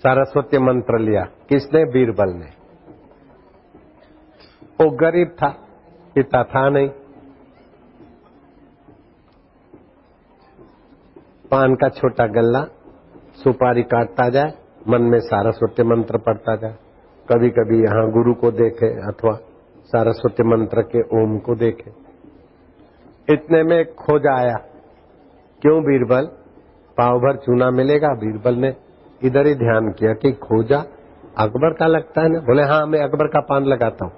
सरस्वती मंत्र लिया। किसने? बीरबल ने। वो गरीब था, पिता था नहीं। पान का छोटा गल्ला, सुपारी काटता जाए, मन में सरस्वती मंत्र पढ़ता जाए। कभी कभी यहाँ गुरु को देखे अथवा सरस्वती मंत्र के ओम को देखे। इतने में खोज आया। क्यों बीरबल? पाव भर चूना मिलेगा। बीरबल ने इधर ही ध्यान किया कि खोजा अकबर का लगता है ना। बोले हाँ, मैं अकबर का पान लगाता हूं।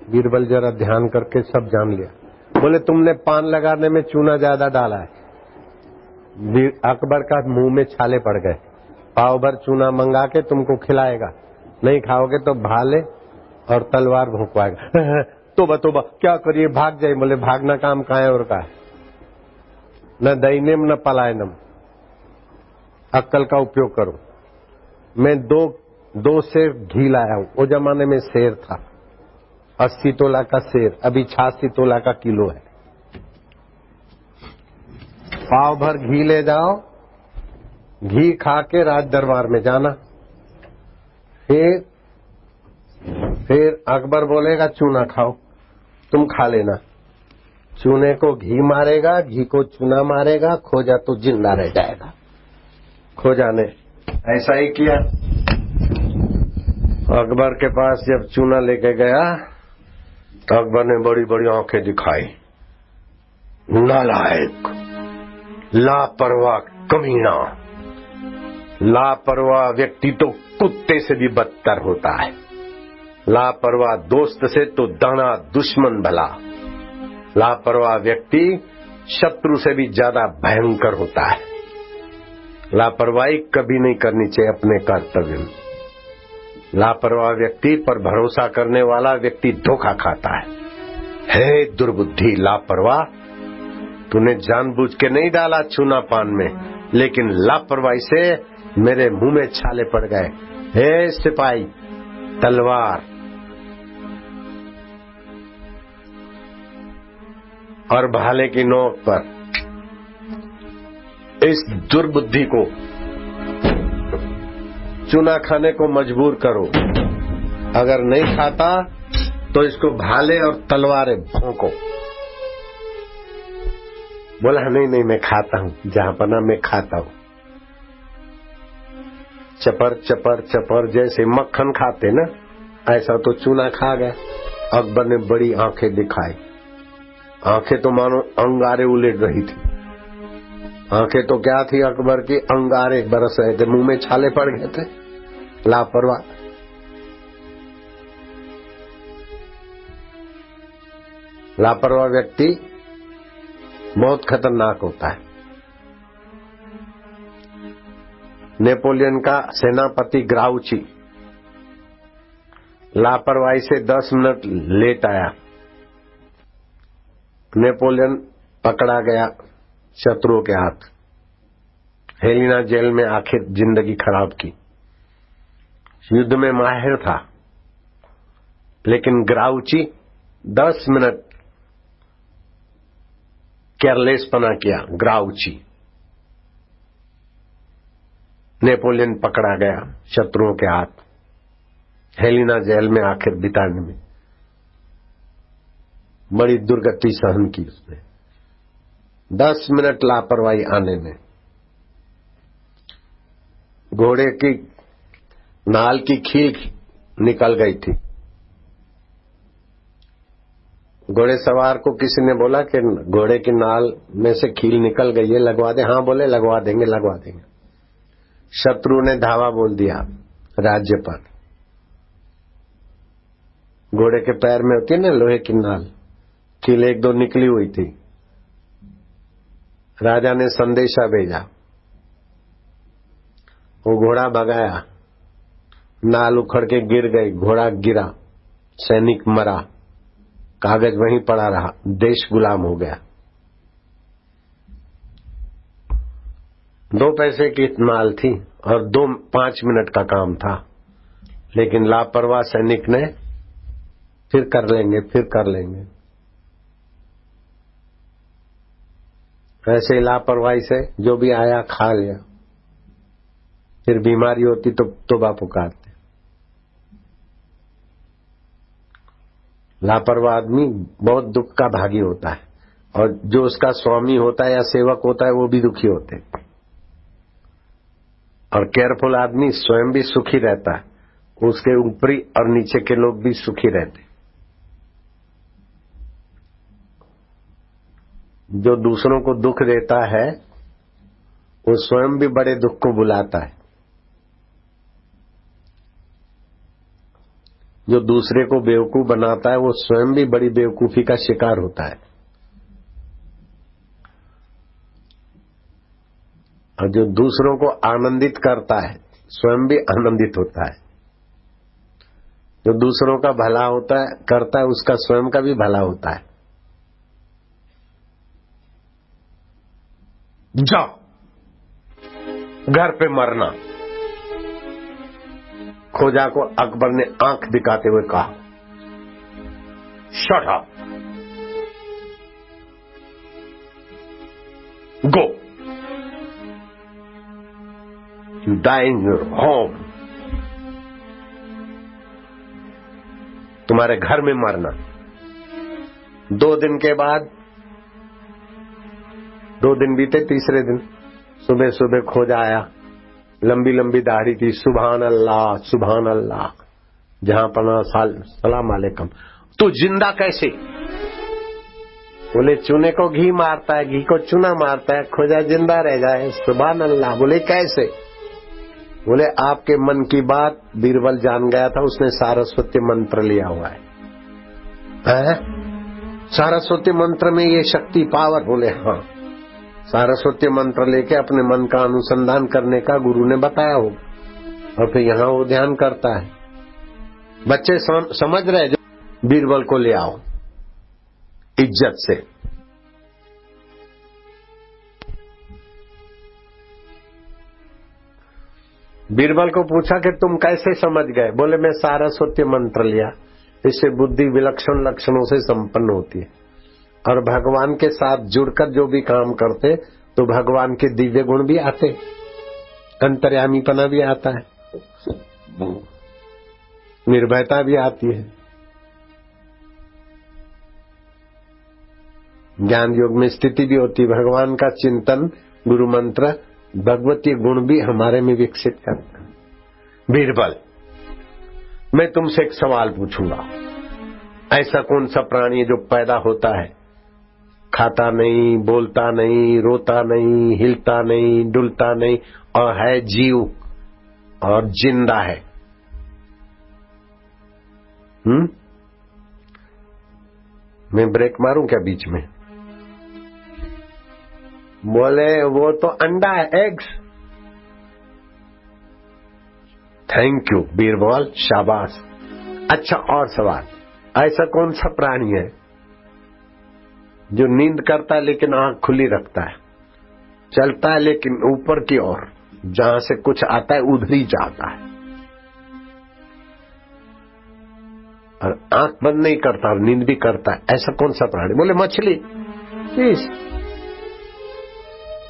बीरबल जरा ध्यान करके सब जान लिया। बोले तुमने पान लगाने में चूना ज्यादा डाला है। अकबर का मुंह में छाले पड़ गए। पाव भर चूना मंगा के तुमको खिलाएगा, नहीं खाओगे तो भाले और तलवार भोंकवाएगा। तोबा क्या करिए, भाग जाए। बोले भागना काम काहे और का है, न दैन्यम न पलायनम। अक्कल का उपयोग करो। मैं दो सेर घी लाया हूं। वो जमाने में शेर था, 80 तोला का शेर, अभी 86 तोला का किलो है। पाव भर घी ले जाओ, घी खा के राज दरबार में जाना। फिर अकबर बोलेगा चूना खाओ, तुम खा लेना। चूने को घी मारेगा, घी को चूना मारेगा, खोजा तो जिंदा रह जाएगा। खोजा ने ऐसा ही किया। अकबर के पास जब चूना लेके गया तो अकबर ने बड़ी बड़ी आंखें दिखाई। नालायक, लापरवाह कमीना। लापरवाह व्यक्ति तो कुत्ते से भी बदतर होता है। लापरवाह दोस्त से तो दाना दुश्मन भला। लापरवाह व्यक्ति शत्रु से भी ज्यादा भयंकर होता है। लापरवाही कभी नहीं करनी चाहिए अपने कर्तव्य में। लापरवाह व्यक्ति पर भरोसा करने वाला व्यक्ति धोखा खाता है। हे दुर्बुद्धि लापरवाह, तूने जानबूझ के नहीं डाला चूना पान में, लेकिन लापरवाही से मेरे मुंह में छाले पड़ गए। हे सिपाही, तलवार और भाले की नोक पर इस दुर्बुद्धि को चूना खाने को मजबूर करो। अगर नहीं खाता तो इसको भाले और तलवारें भोंको। बोला नहीं मैं खाता हूं, जहां पना मैं खाता हूं। चपर चपर चपर जैसे मक्खन खाते ना, ऐसा तो चूना खा गया। अकबर ने बड़ी आंखें दिखाई। आंखें तो मानो अंगारे उलट रही थी। आंखें तो क्या थी अकबर की, अंगारे बरस रहे थे, मुंह में छाले पड़ गए थे। लापरवाह। लापरवाह व्यक्ति बहुत खतरनाक होता है। नेपोलियन का सेनापति ग्राउची लापरवाही से 10 मिनट लेट आया। नेपोलियन पकड़ा गया शत्रुओं के हाथ। हेलिना जेल में आखिर जिंदगी खराब की। युद्ध में माहिर था, लेकिन ग्राउची 10 मिनट केयरलेसपना किया। ग्राउची। नेपोलियन पकड़ा गया शत्रुओं के हाथ। हेलिना जेल में आखिर बिताने में बड़ी दुर्गति सहन की उसने। 10 मिनट लापरवाही आने में। घोड़े की नाल की खील निकल गई थी। घोड़े सवार को किसी ने बोला कि घोड़े की नाल में से खील निकल गई है, लगवा दे। हाँ बोले लगवा देंगे लगवा देंगे। शत्रु ने धावा बोल दिया राज्य पर। घोड़े के पैर में होती है ना लोहे की नाल, खील 1-2 निकली हुई थी। राजा ने संदेशा भेजा, वो घोड़ा भगाया, नाल उखड़ के गिर गई, घोड़ा गिरा, सैनिक मरा, कागज वहीं पड़ा रहा, देश गुलाम हो गया। 2 पैसे की नाल थी और 5 मिनट का काम था, लेकिन लापरवाह सैनिक ने फिर कर लेंगे। ऐसे लापरवाही से जो भी आया खा लिया। फिर बीमारी होती तो तौबा पुकारते। लापरवाह आदमी बहुत दुख का भागी होता है, और जो उसका स्वामी होता है या सेवक होता है वो भी दुखी होते हैं। और केयरफुल आदमी स्वयं भी सुखी रहता है, उसके ऊपरी और नीचे के लोग भी सुखी रहते। जो दूसरों को दुख देता है वो स्वयं भी बड़े दुख को बुलाता है। जो दूसरे को बेवकूफ बनाता है वो स्वयं भी बड़ी बेवकूफी का शिकार होता है। और जो दूसरों को आनंदित करता है स्वयं भी आनंदित होता है। जो दूसरों का भला होता है करता है उसका स्वयं का भी भला होता है। जाओ घर पे मरना, खोजा को अकबर ने आंख दिखाते हुए कहा, shut up, go, die in your home, तुम्हारे घर में मरना। 2 दिन के बाद, 2 दिन बीते, तीसरे दिन सुबह सुबह खोजा आया, लंबी लंबी दाढ़ी थी, सुभान अल्लाह सुभान अल्लाह, जहां पना सलाम अलैकुम। तू जिंदा कैसे? बोले चूने को घी मारता है, घी को चूना मारता है, खोजा जिंदा रह जाए, सुभान अल्लाह। बोले कैसे? बोले आपके मन की बात बीरबल जान गया था, उसने सारस्वती मंत्र लिया हुआ है? सारस्वती मंत्र में ये शक्ति पावर? बोले हाँ, सारस्वती मंत्र लेके अपने मन का अनुसंधान करने का गुरु ने बताया हो, और फिर यहाँ वो ध्यान करता है। बच्चे समझ रहे, जो बीरबल को ले आओ इज्जत से। बीरबल को पूछा कि तुम कैसे समझ गए? बोले मैं सारस्वती मंत्र लिया, इससे बुद्धि विलक्षण लक्षणों से संपन्न होती है, और भगवान के साथ जुड़कर जो भी काम करते तो भगवान के दिव्य गुण भी आते, अंतर्यामीपना भी आता है, निर्भयता भी आती है। ज्ञान योग में स्थिति भी होती है, भगवान का चिंतन, गुरु मंत्र, भगवतीय गुण भी हमारे में विकसित करता है। बीरबल, मैं तुमसे एक सवाल पूछूंगा, ऐसा कौन सा प्राणी है जो पैदा होता है, खाता नहीं, बोलता नहीं, रोता नहीं, हिलता नहीं, डुलता नहीं, और है जीव और जिंदा है? मैं ब्रेक मारूं क्या बीच में? बोले वो तो अंडा है, एग्स। थैंक यू बीरबल, शाबाश। अच्छा, और सवाल, ऐसा कौन सा प्राणी है जो नींद करता है लेकिन आंख खुली रखता है, चलता है लेकिन ऊपर की ओर, जहां से कुछ आता है उधर ही जाता है, और आंख बंद नहीं करता और नींद भी करता है? ऐसा कौन सा प्राणी? बोले मछली।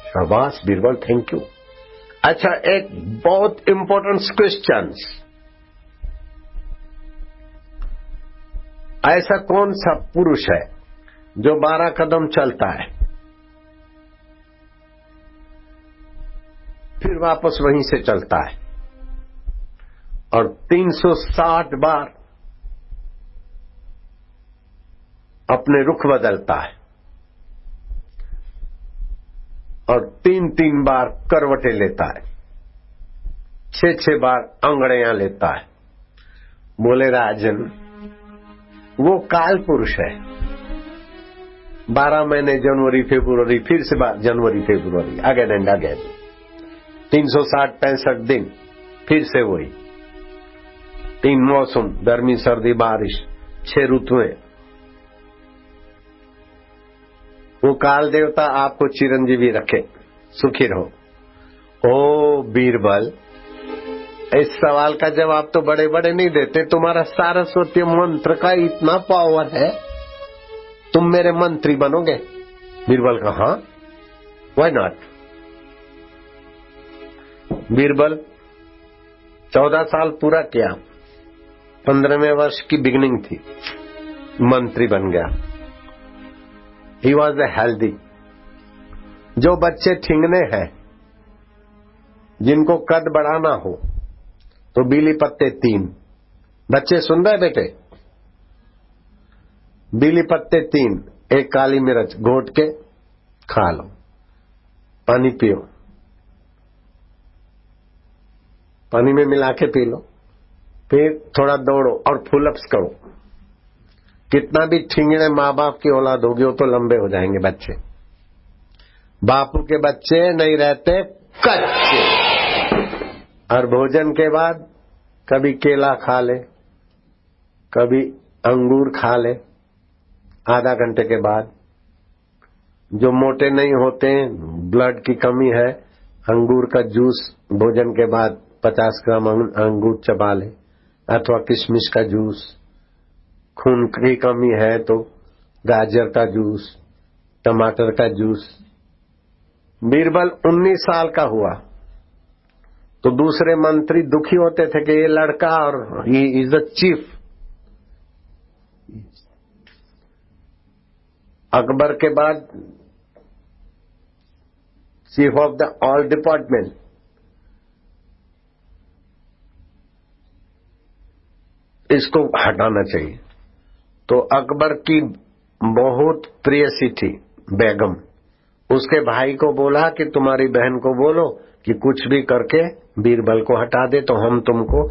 शाबाश बीरबल, थैंक यू। अच्छा, एक बहुत इंपॉर्टेंट क्वेश्चन, ऐसा कौन सा पुरुष है जो 12 कदम चलता है फिर वापस वहीं से चलता है, और 360 बार अपने रुख बदलता है, और 3-3 बार करवटें लेता है, 6-6 बार अंगड़ियां लेता है? बोले राजन, वो काल पुरुष है। 12 महीने जनवरी फरवरी, फिर से जनवरी फरवरी, अगेन एंड अगेन, 360-65 दिन, फिर से वही 3 मौसम, गर्मी सर्दी बारिश, 6 ऋतुएं। वो काल देवता आपको चिरंजीवी रखे, सुखी रहो। ओ बीरबल, इस सवाल का जवाब तो बड़े बड़े नहीं देते, तुम्हारा सारस्वती मंत्र का इतना पावर है, तुम मेरे मंत्री बनोगे? बीरबल कहा, व्हाई नॉट? बीरबल, 14 साल पूरा किया, 15वें वर्ष की बिगिनिंग थी, मंत्री बन गया। He was a healthy. जो बच्चे ठिंगने हैं, जिनको कद बढ़ाना हो, तो बीली पत्ते 3। बच्चे सुन रहे बेटे? बीली पत्ते 3, एक काली मिर्च घोट के खा लो, पानी पियो, पानी में मिला के पी लो, फिर थोड़ा दौड़ो और पुलअप्स करो। कितना भी ठिंगने माँ बाप की औलाद होगी वो तो लंबे हो जाएंगे बच्चे। बापू के बच्चे नहीं रहते कच्चे। और भोजन के बाद कभी केला खा ले, कभी अंगूर खा ले आधा घंटे के बाद। जो मोटे नहीं होते, ब्लड की कमी है, अंगूर का जूस भोजन के बाद 50 ग्राम अंगूर चबा ले, अथवा किशमिश का जूस। खून की कमी है तो गाजर का जूस, टमाटर का जूस। बीरबल 19 साल का हुआ तो दूसरे मंत्री दुखी होते थे कि ये लड़का, और he is the chief. Akbar के बाद chief of the all department, इसको हटाना चाहिए। तो अकबर की बहुत प्रियसी थी बेगम, उसके भाई को बोला कि तुम्हारी बहन को बोलो कि कुछ भी करके बीरबल को हटा दे, तो हम तुमको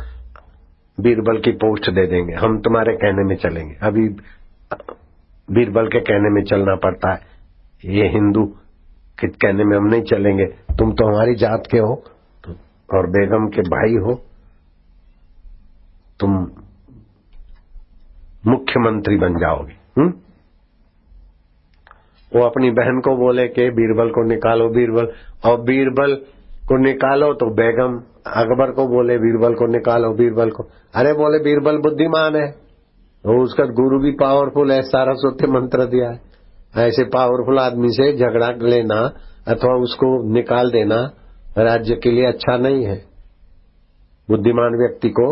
बीरबल की पोस्ट दे देंगे, हम तुम्हारे कहने में चलेंगे। अभी बीरबल के कहने में चलना पड़ता है, ये हिंदू के कहने में हम नहीं चलेंगे, तुम तो हमारी जात के हो और बेगम के भाई हो, तुम मुख्यमंत्री बन जाओगे। वो अपनी बहन को बोले कि बीरबल को निकालो, बीरबल, और बीरबल को निकालो तो बेगम अकबर को बोले बीरबल को निकालो, बीरबल को। अरे बोले बीरबल बुद्धिमान है, वो उसका गुरु भी पावरफुल है, सारा सूत्र मंत्र दिया है। ऐसे पावरफुल आदमी से झगड़ा लेना अथवा उसको निकाल देना राज्य के लिए अच्छा नहीं है। बुद्धिमान व्यक्ति को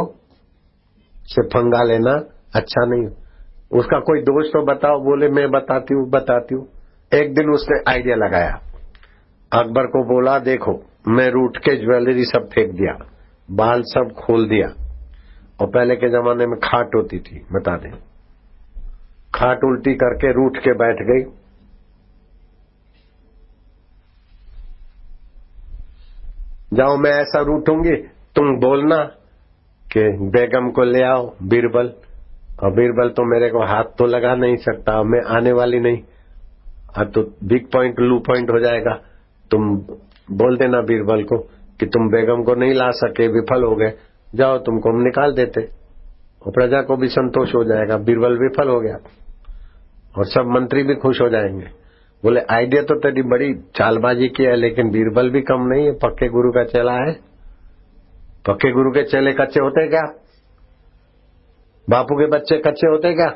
से पंगा लेना अच्छा नहीं। उसका कोई दोष तो बताओ। बोले मैं बताती हूँ। एक दिन उसने आइडिया लगाया, अकबर को बोला देखो मैं रूठ के ज्वेलरी सब फेंक दिया, बाल सब खोल दिया, और पहले के जमाने में खाट होती थी, बता दें, खाट उल्टी करके रूठ के बैठ गई। जाओ मैं ऐसा रूठूंगी, तुम बोलना कि बेगम को ले आओ बीरबल, और बीरबल तो मेरे को हाथ तो लगा नहीं सकता, मैं आने वाली नहीं, अब तो बिग पॉइंट लू पॉइंट हो जाएगा। तुम बोल देना बीरबल को कि तुम बेगम को नहीं ला सके, विफल हो गए, जाओ तुमको हम निकाल देते, और प्रजा को भी संतोष हो जाएगा। बीरबल विफल हो गया और सब मंत्री भी खुश हो जाएंगे। बोले आइडिया तो तेरी बड़ी चालबाजी की है, लेकिन बीरबल भी कम नहीं है, पक्के गुरु का चेला है। पक्के गुरु के चेले कच्चे होते क्या? बापू के बच्चे कच्चे होते क्या?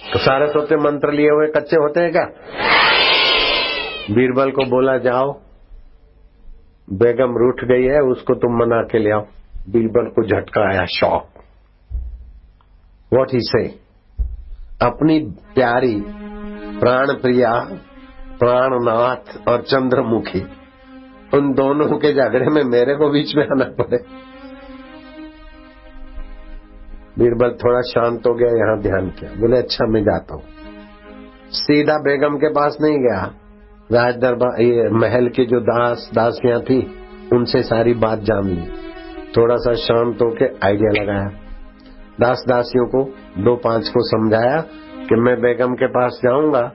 तो सारे सोते मंत्र लिए हुए कच्चे होते हैं क्या? बीरबल को बोला जाओ बेगम रूठ गई है, उसको तुम मना के ले आओ। बीरबल को झटका आया, शॉक। व्हाट ही से, अपनी प्यारी प्राण प्रिया, प्राणनाथ और चंद्रमुखी, उन दोनों के झगड़े में मेरे को बीच में आना पड़े। बीरबल थोड़ा शांत हो गया, यहाँ ध्यान किया, बोले अच्छा मैं जाता हूँ। सीधा बेगम के पास नहीं गया, राज दरबार ये महल की जो दासियां थी उनसे सारी बात जान ली। थोड़ा सा शांत होके आइडिया लगाया, दासियों को 2-5 को समझाया कि मैं बेगम के पास जाऊंगा,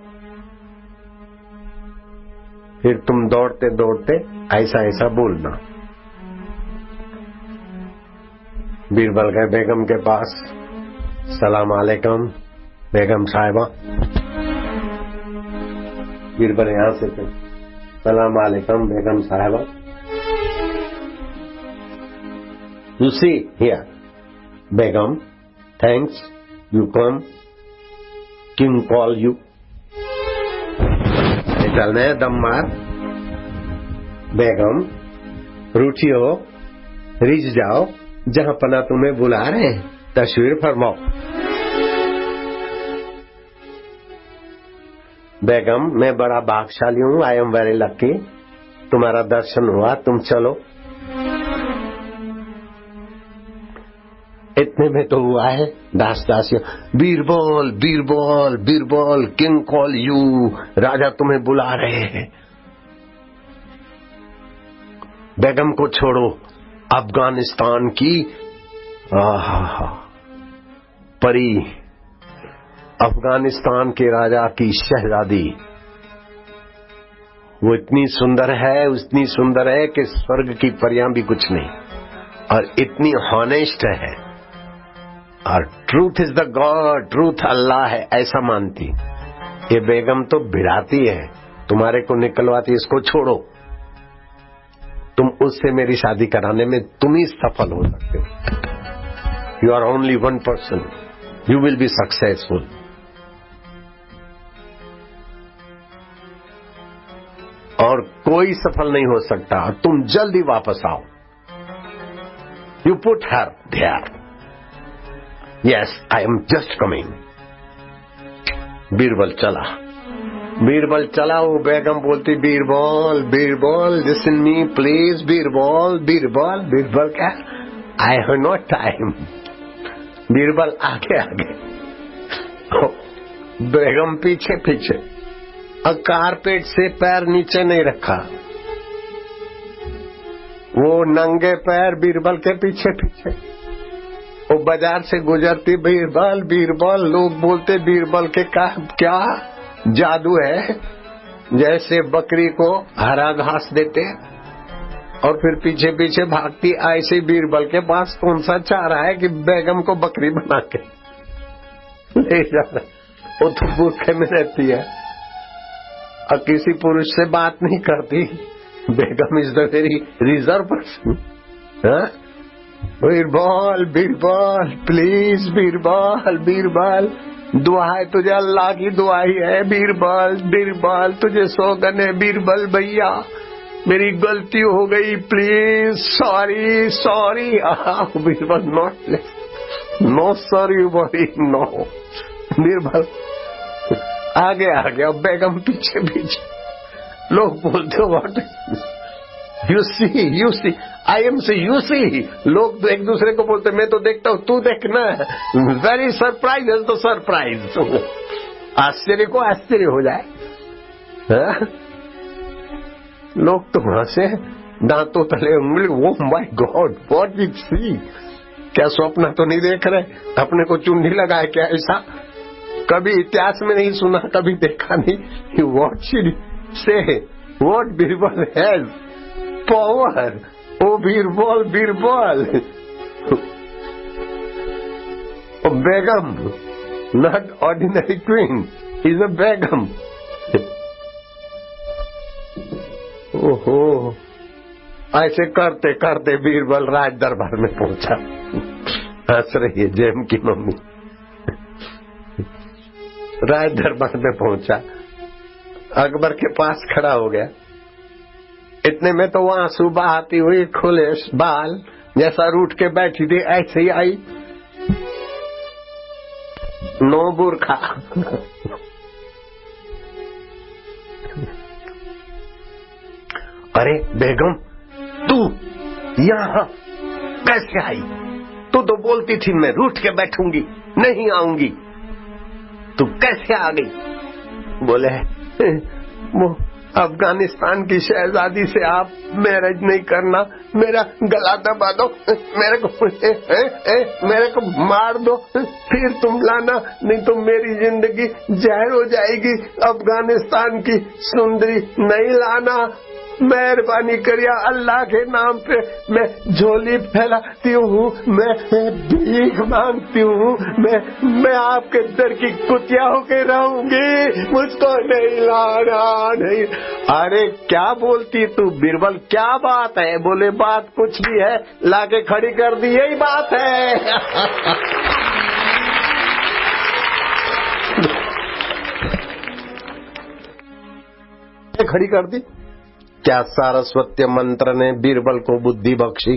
फिर तुम दौड़ते दौड़ते ऐसा ऐसा बोलना। बीरबल गए बेगम के पास, सलाम अलैकुम बेगम साहिबा। बीरबल यहां से थे, सलाम अलैकुम बेगम साहिबा। You see here Begum, thanks you come, king call you. चलने दम मार बेगम, रूठी हो रिझ जाओ, जहां पना तुम्हें बुला रहे हैं, तस्वीर फरमाओ। बेगम, मैं बड़ा भाग्यशाली हूँ, आई एम वेरी लकी, तुम्हारा दर्शन हुआ, तुम चलो। इतने में तो हुआ है दास दासियों, Birbal Birbal Birbal, king call you, राजा तुम्हें बुला रहे हैं। बेगम को छोड़ो, अफगानिस्तान की परी, अफगानिस्तान के राजा की शहजादी, वो इतनी सुंदर है कि स्वर्ग की परियां भी कुछ नहीं, और इतनी हॉनेस्ट है, और truth is the god, truth अल्लाह है ऐसा मानती। ये बेगम तो भिड़ाती है, तुम्हारे को निकलवाती। इसको छोड़ो, तुम उससे मेरी शादी कराने में तुम ही सफल हो सकते हो। You are only one person, you will be successful. और कोई सफल नहीं हो सकता, तुम जल्दी वापस आओ। You put her there. Yes, I am just coming. Birbal चला, वो बेगम बोलती, Birbal Birbal listen me please, Birbal Birbal Birbal क्या, I have no time. Birbal आगे, बेगम पीछे, और कारपेट से पैर नीचे नहीं रखा, वो नंगे पैर बीरबल के पीछे। वो बाजार से गुजरती, बीरबल बीरबल, लोग बोलते बीरबल के क्या जादू है, जैसे बकरी को हरा घास देते और फिर पीछे भागती, ऐसे बीरबल के पास कौन सा चारा है कि बेगम को बकरी बना के ले जाना। वो तो भूखे में रहती है और किसी पुरुष से बात नहीं करती। Begum is the very reserve person. Birbal Birbal please, Birbal Birbal, दुआ है तुझे, अल्लाह की दुआ ही है। बीरबल बीरबल, तुझे सौगन है बीरबल भैया, मेरी गलती हो गई, please, sorry. Birbal no sorry body, no. Birbal आगे, अब बेगम पीछे। लोग बोलते, what you see, I am see, you see. लोग एक दूसरे को बोलते, मैं तो देखता हूँ, तू देखना। Very surprise is the surprise. आश्चर्य को आश्चर्य हो जाए। लोग तो वहां से दांतों तले उंगली, वो माय गॉड व्हाट वी सी, क्या स्वप्न तो नहीं देख रहे, अपने को चुन्नी लगाए क्या? ऐसा कभी इतिहास में नहीं सुना, कभी देखा नहीं। What she say, what Birbal has power. Oh Birbal Birbal, Begum, not ordinary queen, is a Begum. ओहो, ऐसे करते करते बीरबल राज दरबार में पहुंचा। हंस रही है जेम की मम्मी। राज दरबार में पहुंचा, अकबर के पास खड़ा हो गया। इतने में तो वहां सुबह आती हुई खुले बाल जैसा रूठ के बैठी थी, ऐसे ही आई, नो बुरखा। अरे बेगम, तू यहाँ कैसे आई? तू तो बोलती थी मैं रूठ के बैठूंगी, नहीं आऊंगी, तू कैसे आ गई? बोले, वो अफगानिस्तान की शहजादी से आप मैरिज नहीं करना, मेरा गला दबा दो, मेरे को मार दो, फिर तुम लाना, नहीं तो मेरी जिंदगी जहर हो जाएगी। अफगानिस्तान की सुंदरी नहीं लाना, मेहरबानी करिए, अल्लाह के नाम पे मैं झोली फैलाती हूँ, मैं भीख मांगती हूँ, मैं आपके दर की कुतिया होके रहूंगी, मुझको नहीं लाना, नहीं। अरे क्या बोलती तू बीरबल, क्या बात है? बोले बात कुछ भी है, लाके खड़ी कर दी, यही बात है। खड़ी कर दी। क्या सारस्वत मंत्र ने बीरबल को बुद्धि बख्शी?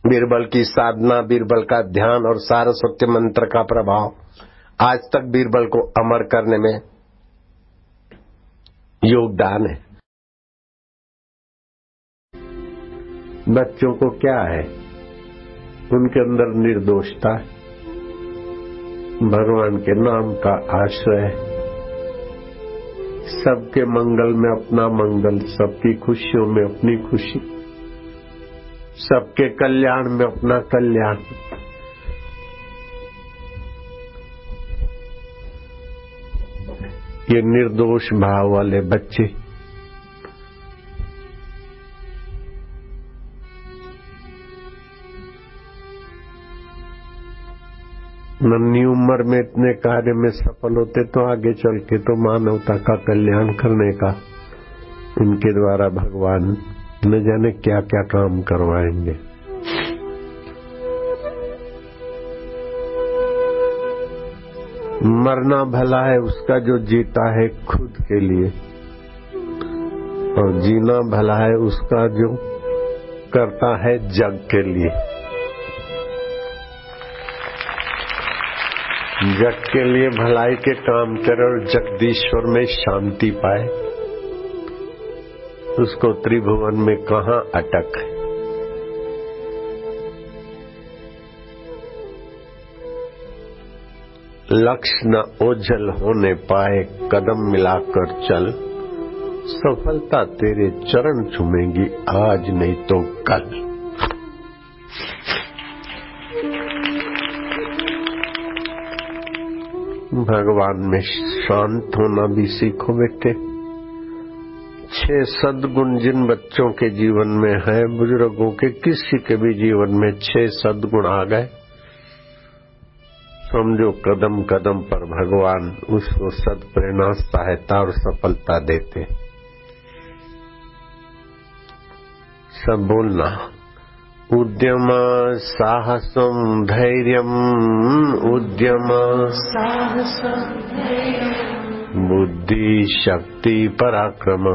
बीरबल की साधना, बीरबल का ध्यान और सारस्वती मंत्र का प्रभाव आज तक बीरबल को अमर करने में योगदान है। बच्चों को क्या है, उनके अंदर निर्दोषता, भगवान के नाम का आश्रय, सबके मंगल में अपना मंगल, सबकी खुशियों में अपनी खुशी, सबके कल्याण में अपना कल्याण। ये निर्दोष भाव वाले बच्चे नन्ही उम्र में इतने कार्य में सफल होते तो आगे चल के तो मानवता का कल्याण करने का इनके द्वारा भगवान न जाने क्या क्या काम करवाएंगे। मरना भला है उसका जो जीता है खुद के लिए, और जीना भला है उसका जो करता है जग के लिए। जग के लिए भलाई के काम करे और जगदीश्वर में शांति पाए, उसको त्रिभुवन में कहां अटक है। लक्ष्य न ओझल होने पाए, कदम मिलाकर चल, सफलता तेरे चरण चूमेगी आज नहीं तो कल। भगवान में शांत होना भी सीखो बेटे। 6 सद्गुण जिन बच्चों के जीवन में है, बुजुर्गों के किसी के भी जीवन में 6 सद्गुण आ गए, समझो कदम कदम पर भगवान उसको सद्प्रेरणा, सहायता और सफलता देते। सब बोलना, उद्यम साहसम धैर्यम, उद्यम बुद्धि शक्ति पराक्रम,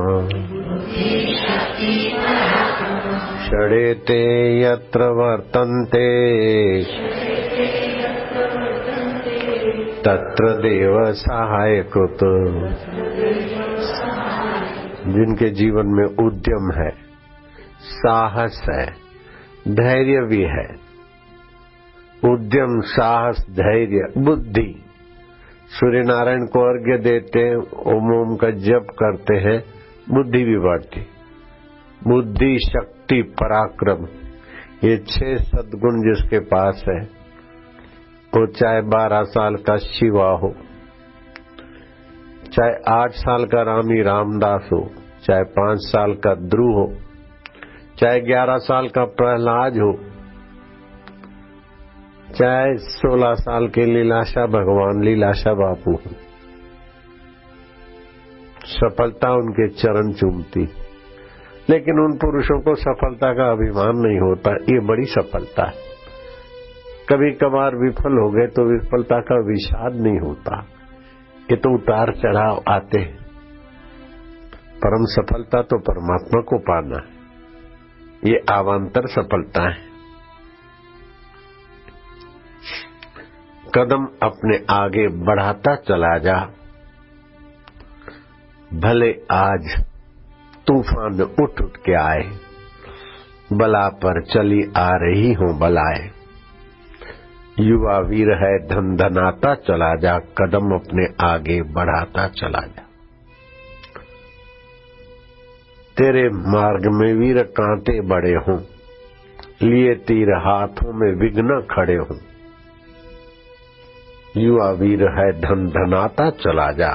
षडेते यत्र वर्तन्ते तत्र देव सहायकृत। जिनके जीवन में उद्यम है, साहस है, धैर्य भी है, उद्यम, साहस, धैर्य, बुद्धि, सूर्य नारायण को अर्घ्य देते हैं, ओम ओम का जप करते हैं, बुद्धि भी बढ़ती। बुद्धि शक्ति पराक्रम, ये 6 सद्गुण जिसके पास है, वो चाहे 12 साल का शिवा हो, चाहे 8 साल का रामी रामदास हो, चाहे 5 साल का ध्रुव हो, चाहे 11 साल का प्रहलाद हो, चाहे 16 साल के लीलाशाह भगवान, लीलाशाह बापू हो, सफलता उनके चरण चूमती। लेकिन उन पुरुषों को सफलता का अभिमान नहीं होता, ये बड़ी सफलता है। कभी कभार विफल हो गए तो विफलता का विषाद नहीं होता, ये तो उतार चढ़ाव आते हैं। परम सफलता तो परमात्मा को पाना है, ये अवान्तर सफलता है। कदम अपने आगे बढ़ाता चला जा, भले आज तूफान उठ उठ के आए, बला पर चली आ रही हो बलाए। युवा वीर है धन धनाता चला जा, कदम अपने आगे बढ़ाता चला जा। तेरे मार्ग में वीर कांटे बड़े हों, लिए तीर हाथों में विघ्न खड़े हों। युवा वीर है धन धनाता चला जा,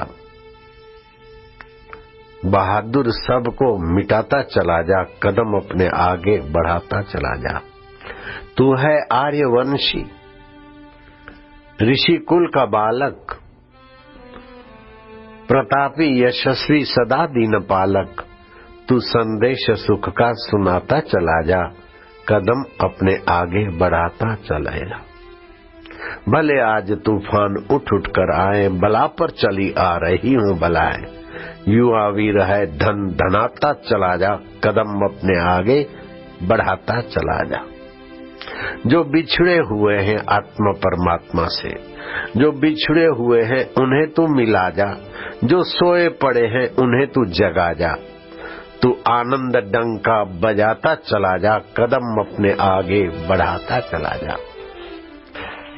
बहादुर सबको मिटाता चला जा, कदम अपने आगे बढ़ाता चला जा। तू है आर्यवंशी, ऋषि कुल का बालक, प्रतापी यशस्वी सदा दीन पालक। तू संदेश सुख का सुनाता चला जा, कदम अपने आगे बढ़ाता चला जा। भले आज तूफान उठ उठ कर आए, बला पर चली आ रही हूँ बलाए। युवा वीर है धन धनाता चला जा, कदम अपने आगे बढ़ाता चला जा। जो बिछड़े हुए हैं आत्मा परमात्मा से, जो बिछड़े हुए हैं उन्हें तू मिला जा, जो सोए पड़े हैं उन्हें तू जगा जा। तू आनंद डंका बजाता चला जा, कदम अपने आगे बढ़ाता चला जा।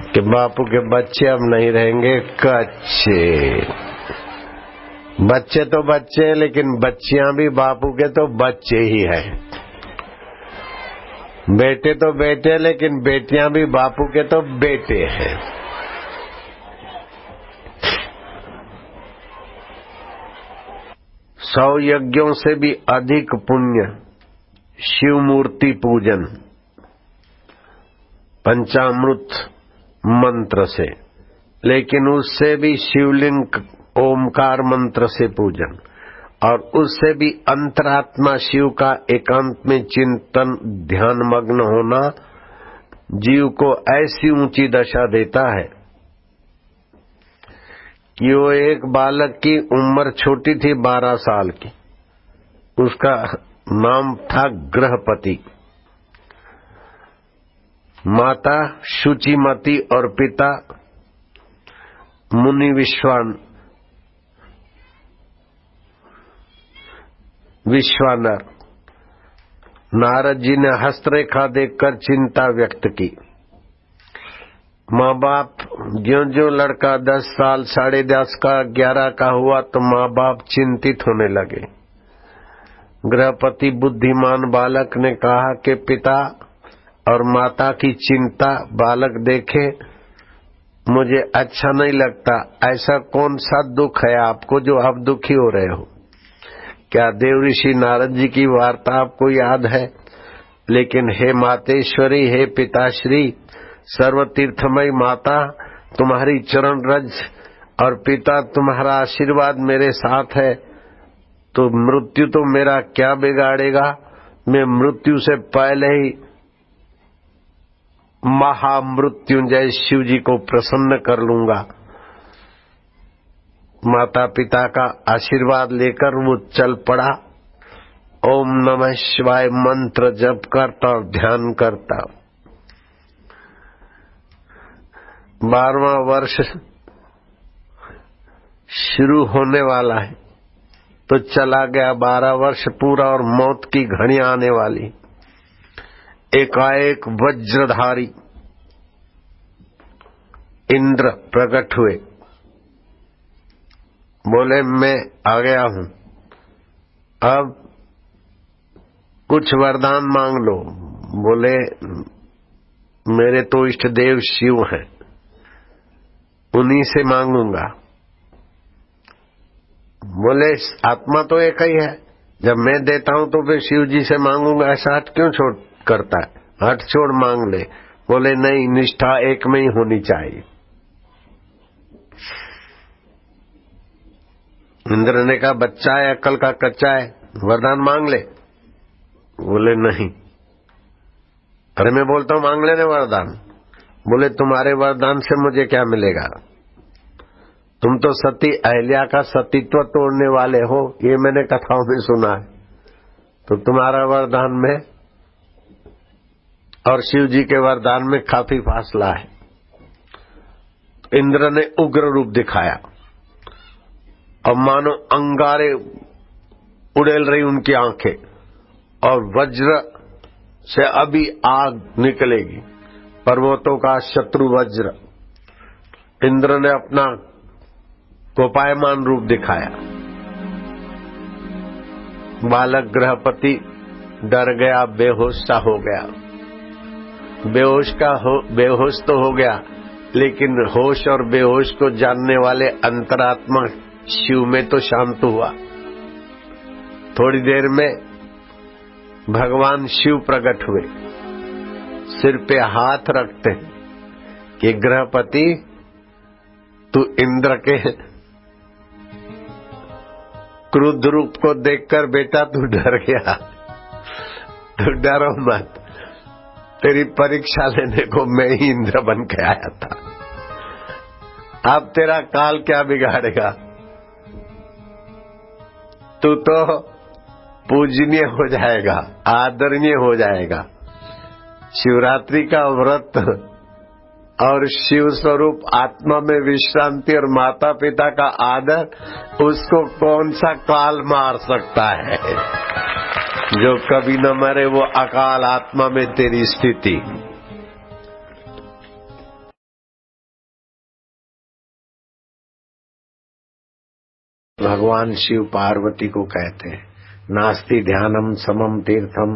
कि बापू के बच्चे अब नहीं रहेंगे कच्चे। बच्चे तो बच्चे, लेकिन बच्चियां भी बापू के तो बच्चे ही हैं। बेटे तो बेटे, लेकिन बेटियां भी बापू के तो बेटे हैं। 100 यज्ञों से भी अधिक पुण्य शिव मूर्ति पूजन पंचामृत मंत्र से, लेकिन उससे भी शिवलिंग ओमकार मंत्र से पूजन, और उससे भी अंतरात्मा शिव का एकांत में चिंतन ध्यान मग्न होना जीव को ऐसी ऊंची दशा देता है कि वो एक बालक की उम्र छोटी थी 12 साल की, उसका नाम था गृहपति, माता शुचिमती और पिता मुनि विश्वानर। नारद जी ने हस्तरेखा देखकर चिंता व्यक्त की। माँ बाप ज्यों-ज्यों लड़का 10 साल, 10.5 का, 11 का हुआ तो माँ बाप चिंतित होने लगे। गृहपति बुद्धिमान बालक ने कहा कि पिता और माता की चिंता बालक देखे, मुझे अच्छा नहीं लगता। ऐसा कौन सा दुख है आपको जो आप दुखी हो रहे हो? क्या देव ऋषि नारद जी की वार्ता आपको याद है? लेकिन हे मातेश्वरी, हे पिताश्री, सर्व तीर्थमयी माता, तुम्हारी चरण रज और पिता तुम्हारा आशीर्वाद मेरे साथ है, तो मृत्यु तो मेरा क्या बिगाड़ेगा। मैं मृत्यु से पहले ही महामृत्युंजय शिव जी को प्रसन्न कर लूंगा। माता पिता का आशीर्वाद लेकर वो चल पड़ा। ओम नमः शिवाय मंत्र जप करता और ध्यान करता। 12वां वर्ष शुरू होने वाला है तो चला गया 12 वर्ष पूरा और मौत की घड़ी आने वाली। एकाएक वज्रधारी इंद्र प्रकट हुए, बोले मैं आ गया हूं, अब कुछ वरदान मांग लो। बोले मेरे तो इष्ट देव शिव हैं, उन्हीं से मांगूंगा। बोले आत्मा तो एक ही है, जब मैं देता हूं तो फिर शिव जी से मांगूंगा, ऐसा हट क्यों छोड़ करता है? हट छोड़ मांग ले। बोले नहीं, निष्ठा एक में ही होनी चाहिए। इंद्र ने कहा बच्चा है, अक्ल का कच्चा है, वरदान मांग ले। बोले नहीं। अरे मैं बोलता हूं मांग लेने वरदान। बोले तुम्हारे वरदान से मुझे क्या मिलेगा? तुम तो सती अहिल्या का सतीत्व तोड़ने वाले हो, ये मैंने कथाओं में सुना है। तो तुम्हारा वरदान में और शिव जी के वरदान में काफी फासला है। इंद्र ने उग्र रूप दिखाया और मानो अंगारे उड़ेल रही उनकी आंखें, और वज्र से अभी आग निकलेगी, पर्वतों का शत्रु वज्र। इंद्र ने अपना कोपायमान रूप दिखाया। बालक गृहपति डर गया, बेहोश सा हो गया। बेहोश तो हो गया, लेकिन होश और बेहोश को जानने वाले अंतरात्मा शिव में तो शांत हुआ। थोड़ी देर में भगवान शिव प्रकट हुए, सिर पे हाथ रखते कि गृहपति तू इंद्र के क्रुद्ध रूप को देखकर बेटा तू डर गया, तू डरो मत, तेरी परीक्षा लेने को मैं ही इंद्र बन के आया था। अब तेरा काल क्या बिगाड़ेगा? तू तो पूजनीय हो जाएगा, आदरणीय हो जाएगा। शिवरात्रि का व्रत और शिव स्वरूप आत्मा में विश्रांति और माता पिता का आदर, उसको कौन सा काल मार सकता है? जो कभी न मरे वो अकाल आत्मा में तेरी स्थिति। भगवान शिव पार्वती को कहते हैं, नास्ति ध्यानम समम तीर्थम,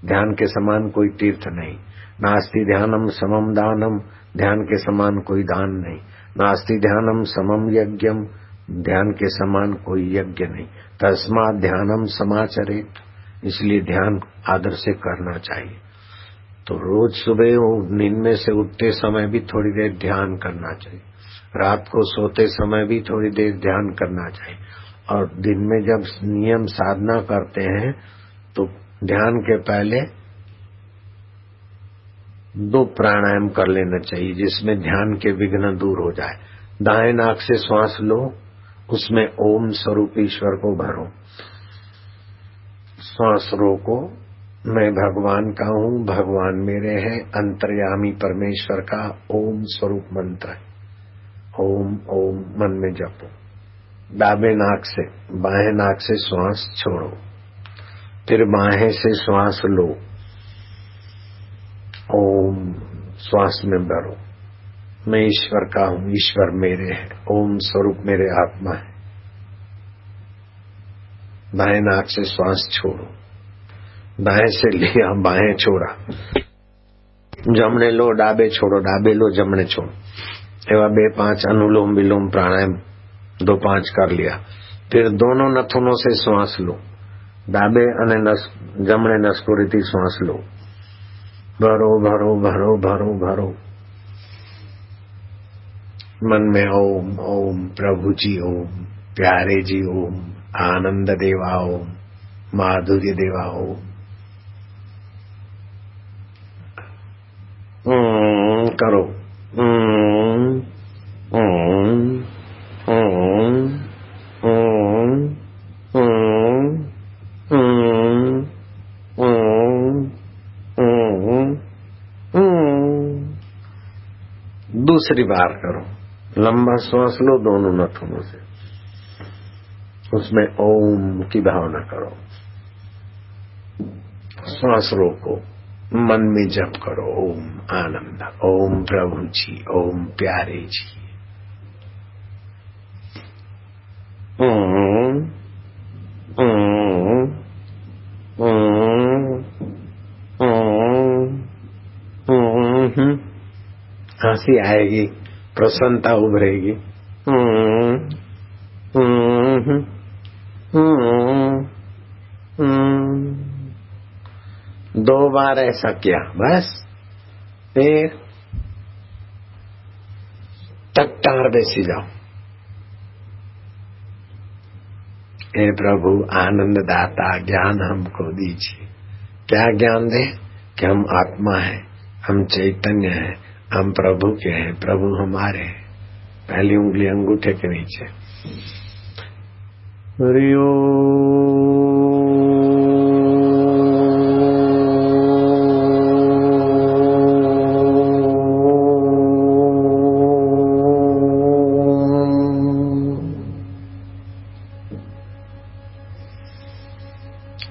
ध्यान के समान कोई तीर्थ नहीं। नास्ति ध्यानम समम दानम, ध्यान के समान कोई दान नहीं। नास्ति ध्यानम समम यज्ञम, ध्यान के समान कोई यज्ञ नहीं। तस्मात् ध्यानम समाचरेत, इसलिए ध्यान आदर से करना चाहिए। तो रोज सुबह नींद में से उठते समय भी थोड़ी देर ध्यान करना चाहिए, रात को सोते समय भी थोड़ी देर ध्यान करना चाहिए, और दिन में जब नियम साधना करते हैं तो ध्यान के पहले 2 प्राणायाम कर लेना चाहिए, जिसमें ध्यान के विघ्न दूर हो जाए। दाएं नाक से श्वास लो, उसमें ओम स्वरूप ईश्वर को भरो। श्वास रोको, मैं भगवान का हूँ, भगवान मेरे हैं, अंतर्यामी परमेश्वर का ओम स्वरूप मंत्र है। ओम ओम मन में जपो। दाबे नाक से, बाएं नाक से श्वास छोड़ो, फिर बाएं से श्वास लो, ओम श्वास में भरो। मैं ईश्वर का हूँ, ईश्वर मेरे है, ओम स्वरूप मेरे आत्मा है। बाएं नाक से श्वास छोड़ो, दाएं से लिया, बाएं छोड़ा, जमणे लो, डाबे छोड़ो, डाबे लो, जमणे छोड़ो। एवं 2-5 अनुलोम विलोम प्राणायाम 2-5 कर लिया। फिर दोनों नथुनों से श्वास लो, डाबे अने जमणे नसकोरीथी श्वास लो। भरो भरो भरो भरो भरो। मन में ओम ओम, प्रभु जी ओम, प्यारे जी ओम, आनंद देवा ओम, माधुर्य देवा ओम। करो दूसरी बार करो, लंबा श्वास लो दोनों नथुनों से, उसमें ओम की भावना करो। श्वास रोको, मन में जप करो ओम आनंद, ओम प्रभु जी, ओम प्यारे जी। हंसी आएगी, प्रसन्नता उभरेगी। 2 बार ऐसा किया बस, फिर टकटार बैसी जाओ। हे प्रभु आनंद दाता, ज्ञान हमको दीजिए। क्या ज्ञान दे? कि हम आत्मा है, हम चैतन्य है, हम प्रभु के हैं, प्रभु हमारे हैं। पहली उंगली अंगूठे के नीचे। हरि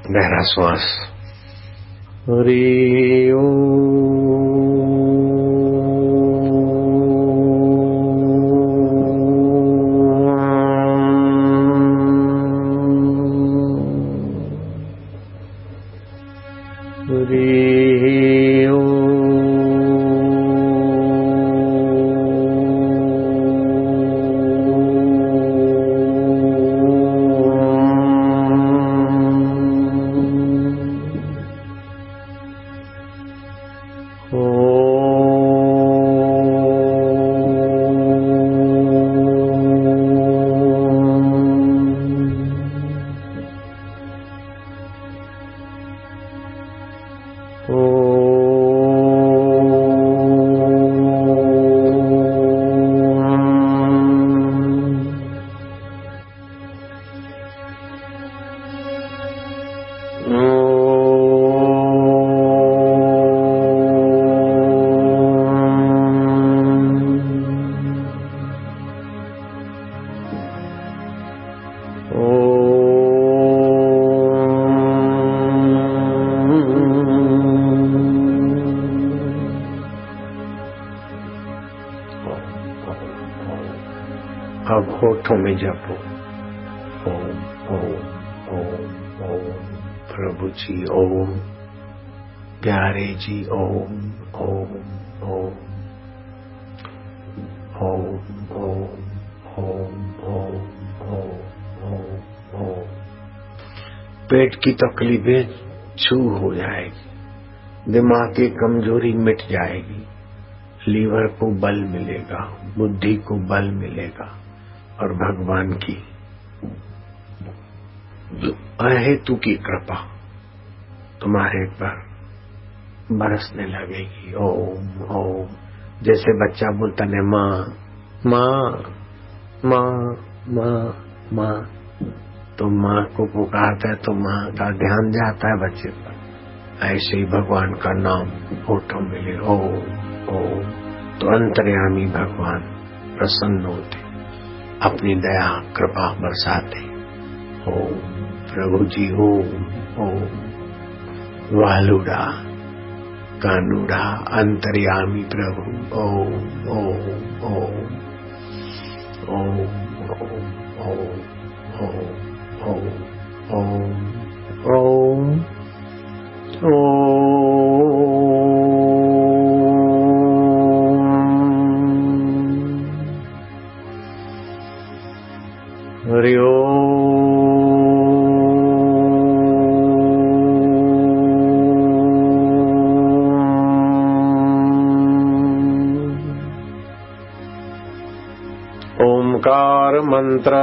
गहरा श्वास। हरि ओम। ओ अब होठों में जपो ओम ओम ओम ओम। प्रभु जी ओम, प्यारे जी ओम ओम ओम ओम ओम ओम ओम ओम ओम ओम। पेट की तकलीफें छू हो जाएगी, दिमाग की कमजोरी मिट जाएगी, लीवर को बल मिलेगा, बुद्धि को बल मिलेगा और भगवान की अहेतु की कृपा तुम्हारे पर बरसने लगेगी। ओम ओम। जैसे बच्चा बोलता है माँ माँ माँ माँ माँ, तो माँ को पुकारता है तो माँ का ध्यान जाता है बच्चे पर। ऐसे ही भगवान का नाम होठों में ले ओम ओम, तो अंतर्यामी भगवान प्रसन्न होते, अपनी दया कृपा बरसाते। ओम प्रभु जी ओम ओम। वालुड़ा कानुड़ा अंतर्यामी प्रभु ओम ओम ओम ओम ओम ओम ओम ओम ओम हरि ओमकार मंत्र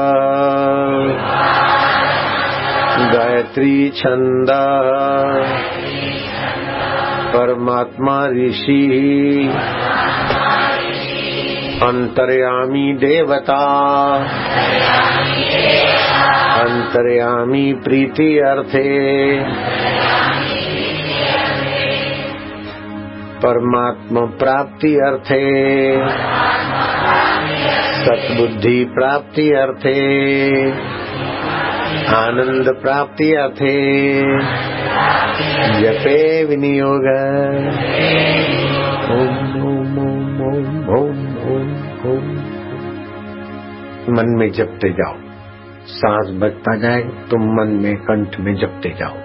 गायत्री छंद परमात्मा ऋषि अंतर्यामी देवता अंतर्यामी प्रीति अर्थे परमात्मा प्राप्ति अर्थे सद्बुद्धि प्राप्ति अर्थे आनंद प्राप्ति अर्थे जपे विनियोग। ओम ओम ओम ओम ओम ओम। मन में जपते जाओ, सांस बजता जाए तुम मन में कंठ में जपते जाओ।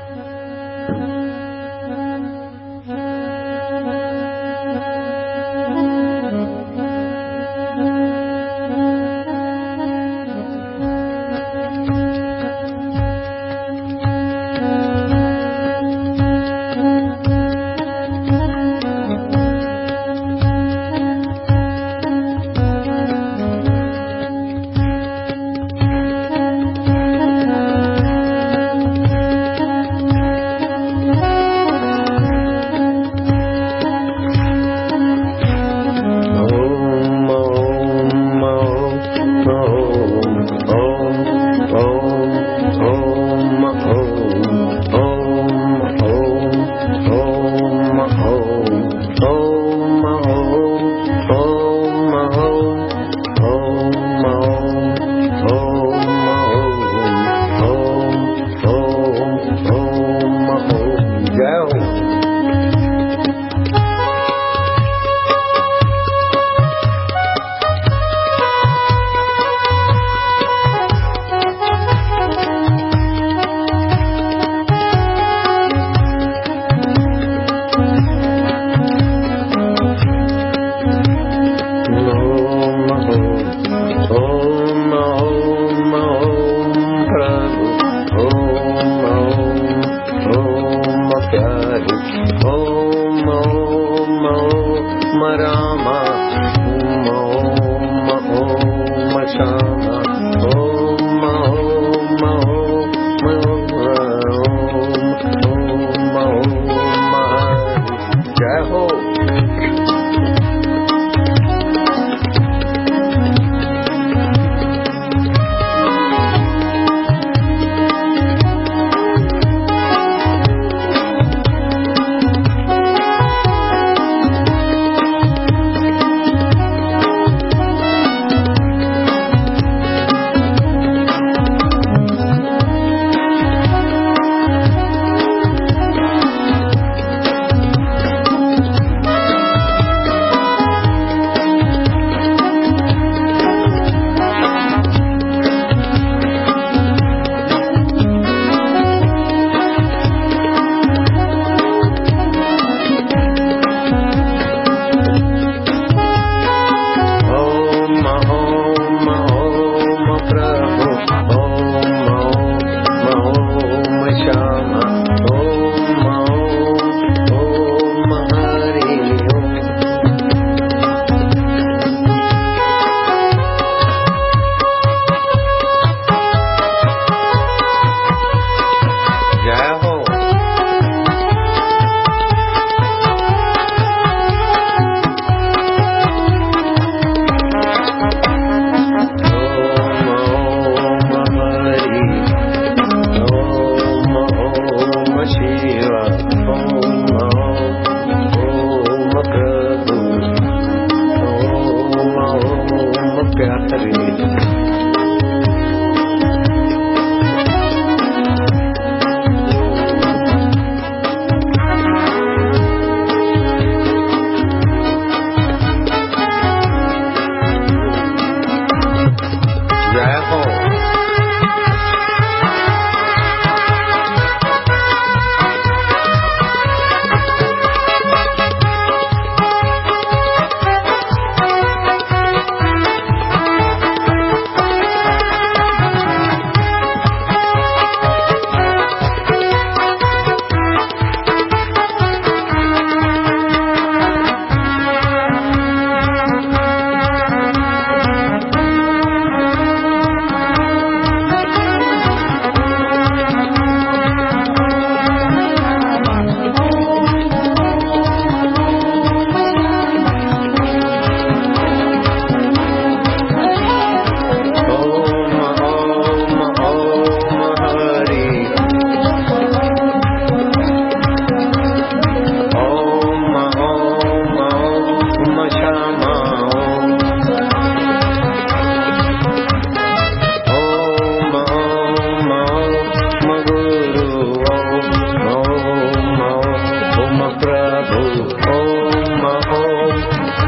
प्रभु, ओम ओम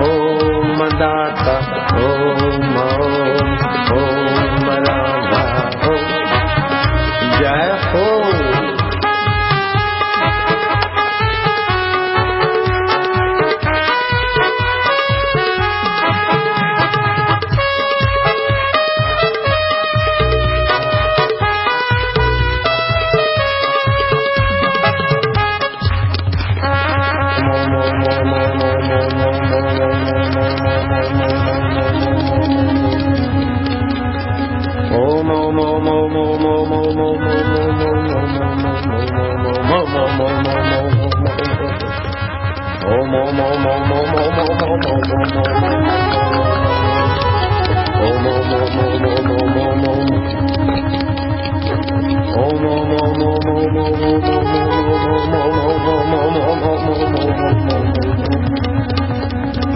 ओम दाता, ओम ओम ओम राधा, ओम जय हो।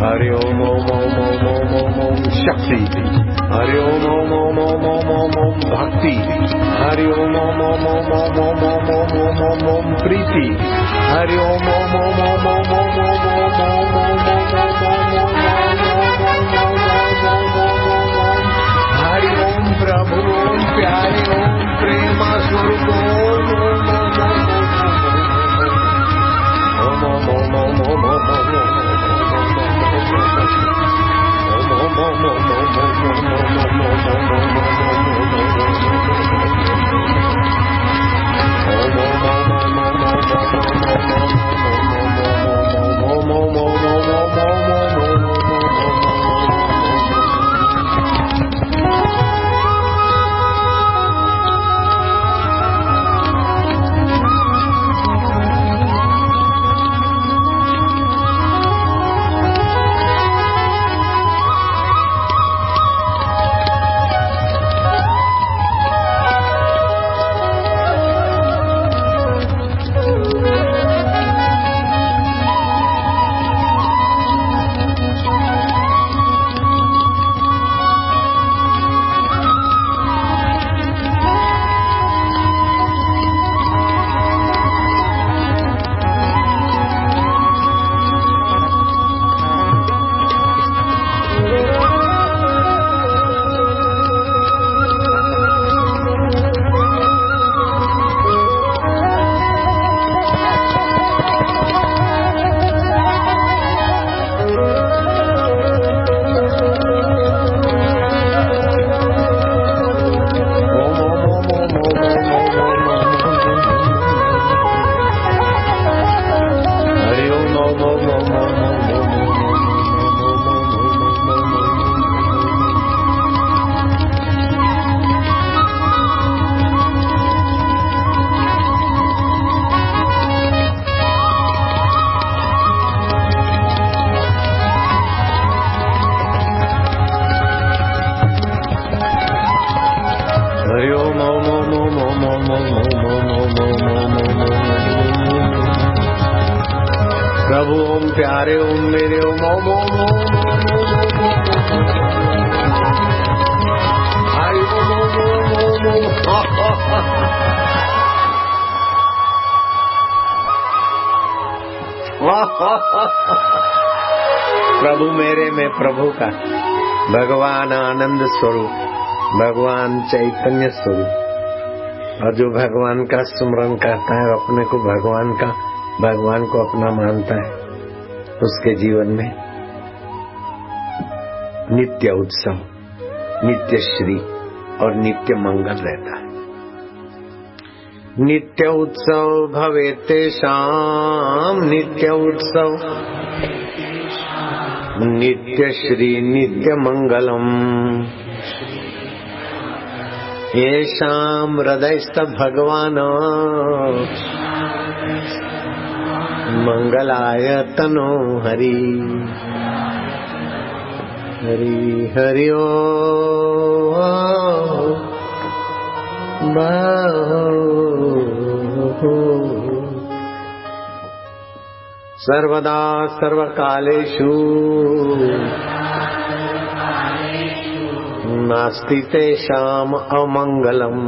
हरि ओम ओम ओम ओम ओम ओम ओम शक्ति, हरि ओम ओम ओम ओम ओम ओम ओम भक्ति, हरि ओम ओम ओम ओम ओम ओम ओम ओम ओम ओम ओम प्रीति, हरि ओम ओम ओम ओम ओम ओम ओम ओम ओम ओम, हरि ओम प्रभु, ओम प्यारे, ओम प्रेम स्वरूप, ओम ओम ओम ओम ओम ओम प्रभु ओम प्यारे ओम मेरे ओम ओम ओम हरि ओम ओम प्रभु मेरे में प्रभु का, भगवान आनंद स्वरूप, भगवान चैतन्य स्वरूप। और जो भगवान का स्मरण करता है, अपने को भगवान को अपना मानता है, उसके जीवन में नित्य उत्सव, नित्य श्री और नित्य मंगल रहता है। नित्य उत्सव भवे तेषां, नित्य उत्सव, नित्य श्री नित्य मंगलम, येषां हृदयस्थ भगवान मंगलाय तनो हरि। हरि हरि सर्वदा सर्वकालेषु नास्ति तेषाम् अमंगलम्।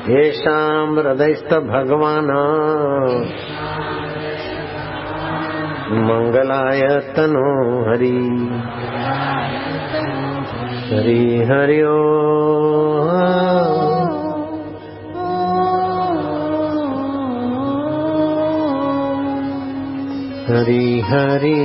येषाम् हृदयस्थ भगवान् मंगलाय तनो हरि। हरि हरि हरि हरि